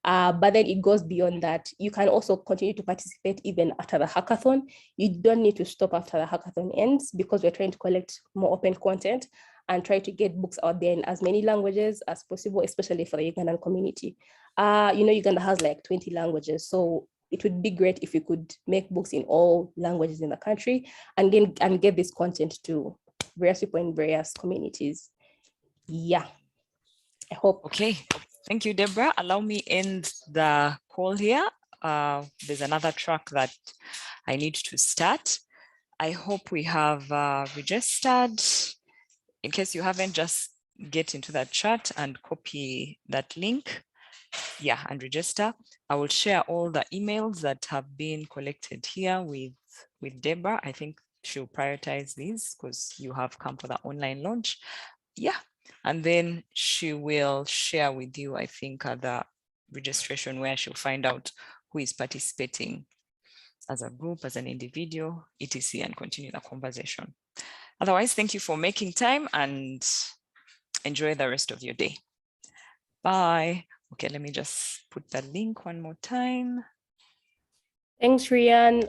But then it goes beyond that. You can also continue to participate even after the hackathon. You don't need to stop after the hackathon ends, because we're trying to collect more open content and try to get books out there in as many languages as possible, especially for the Ugandan community. Uganda has like 20 languages. So it would be great if we could make books in all languages in the country and get this content to various people in various communities. Yeah, I hope. Okay. Thank you, Deborah. Allow me end the call here. There's another track that I need to start. I hope we have registered. In case you haven't, just get into that chat and copy that link. Yeah, and register. I will share all the emails that have been collected here with Deborah. I think she'll prioritize these because you have come for the online launch. Yeah. And then she will share with you, I think, the registration where she'll find out who is participating as a group, as an individual, etc., and continue the conversation. Otherwise, thank you for making time and enjoy the rest of your day. Bye. Okay, let me just put the link one more time. Thanks, Rian.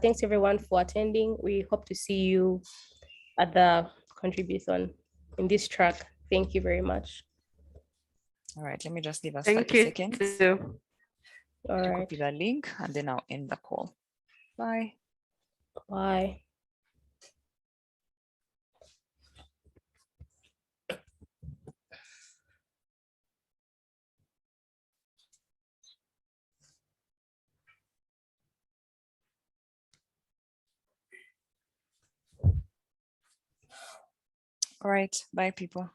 Thanks everyone for attending. We hope to see you at the Contributhon in this track. Thank you very much. All right, let me just give us Thank 30 you. seconds All to right. copy the link, and then I'll end the call. Bye. Bye. All right, bye people.